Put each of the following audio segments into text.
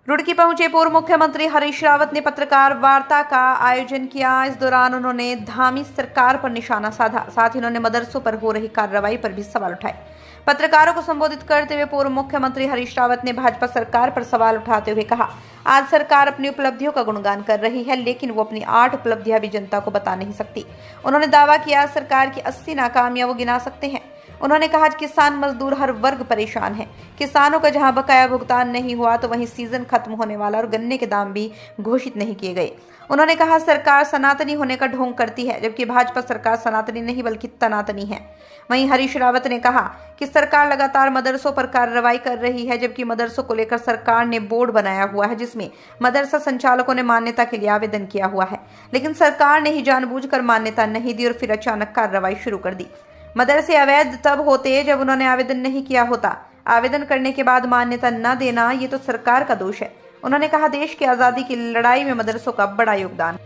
रुड़की पहुंचे पूर्व मुख्यमंत्री हरीश रावत ने पत्रकार वार्ता का आयोजन किया। इस दौरान उन्होंने धामी सरकार पर निशाना साधा। साथ ही उन्होंने मदरसों पर हो रही कार्रवाई पर भी सवाल उठाए। पत्रकारों को संबोधित करते हुए पूर्व मुख्यमंत्री हरीश रावत ने भाजपा सरकार पर सवाल उठाते हुए कहा, आज सरकार अपनी उपलब्धियों का गुणगान कर रही है, लेकिन वो अपनी 8 उपलब्धियां भी जनता को बता नहीं सकती। उन्होंने दावा किया, सरकार की 80 नाकामियां वो गिना सकते हैं। उन्होंने कहा, किसान मजदूर हर वर्ग परेशान है। किसानों का जहां बकाया भुगतान नहीं हुआ तो वहीं सीजन खत्म होने वाला और गन्ने के दाम भी घोषित नहीं किए गए। उन्होंने कहा, सरकार सनातनी होने का ढोंग करती है, जबकि भाजपा सरकार सनातनी नहीं बल्कि तनातनी है। वहीं हरीश रावत ने कहा कि सरकार लगातार मदरसों पर कार्रवाई कर रही है, जबकि मदरसों को लेकर सरकार ने बोर्ड बनाया हुआ है जिसमें मदरसा संचालकों ने मान्यता के लिए आवेदन किया हुआ है, लेकिन सरकार ने ही जानबूझकर मान्यता नहीं दी और फिर अचानक कार्रवाई शुरू कर दी। मदरसे अवैध तब होते जब उन्होंने आवेदन नहीं किया होता। आवेदन करने के बाद मान्यता न देना ये तो सरकार का दोष है। उन्होंने कहा, देश की आजादी की लड़ाई में मदरसों का बड़ा योगदान।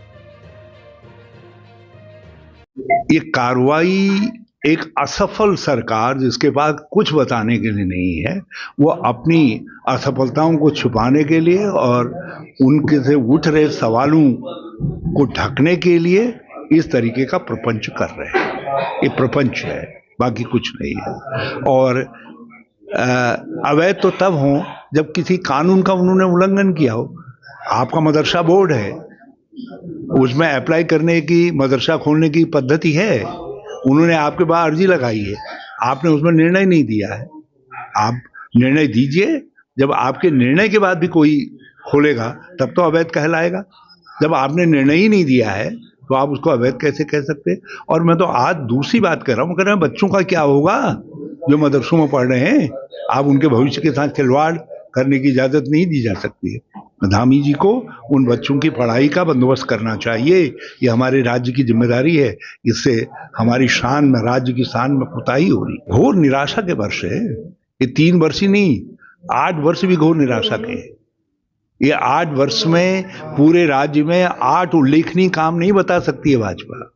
ये कार्रवाई एक असफल सरकार जिसके पास कुछ बताने के लिए नहीं है, वो अपनी असफलताओं को छुपाने के लिए और उनके से उठ रहे सवालों को ढकने के लिए इस तरीके का प्रपंच कर रहे हैं। ये प्रपंच है, बाकी कुछ नहीं है। और अवैध तो तब हो जब किसी कानून का उन्होंने उल्लंघन किया हो। आपका मदरसा बोर्ड है, उसमें अप्लाई करने की, मदरसा खोलने की पद्धति है। उन्होंने आपके पास अर्जी लगाई है, आपने उसमें निर्णय नहीं दिया है। आप निर्णय दीजिए, जब आपके निर्णय के बाद भी कोई खोलेगा तब तो अवैध कहलाएगा। जब आपने निर्णय ही नहीं दिया है तो आप उसको अवैध कैसे कह सकते हैं। और मैं तो आज दूसरी बात कर रहा हूँ, कह रहा हूँ बच्चों का क्या होगा जो मदरसों में पढ़ रहे हैं। आप उनके भविष्य के साथ खिलवाड़ करने की इजाजत नहीं दी जा सकती है। धामी जी को उन बच्चों की पढ़ाई का बंदोबस्त करना चाहिए। ये हमारे राज्य की जिम्मेदारी है। इससे हमारी शान में, राज्य की शान में कुताही हो रही। घोर निराशा के वर्ष है ये। 3 वर्ष ही नहीं, 8 वर्ष भी घोर निराशा के हैं। ये 8 वर्ष में पूरे राज्य में 8 उल्लेखनीय काम नहीं बता सकती है भाजपा।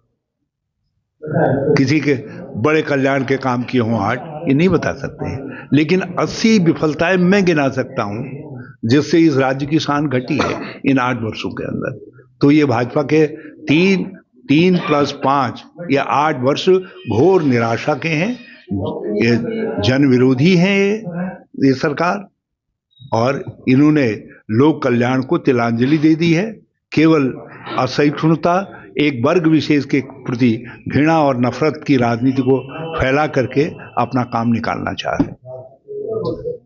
किसी के बड़े कल्याण के काम किए हों 8, ये नहीं बता सकते हैं। लेकिन 80 विफलताएं मैं गिना सकता हूं जिससे इस राज्य की शान घटी है इन 8 वर्षों के अंदर। तो ये भाजपा के 3 + 5 या 8 वर्ष घोर निराशा के हैं। ये जन विरोधी है ये सरकार, और इन्होंने लोक कल्याण को तिलांजलि दे दी है। केवल असहिष्णुता, एक वर्ग विशेष के प्रति घृणा और नफरत की राजनीति को फैला करके अपना काम निकालना चाह रहे हैं।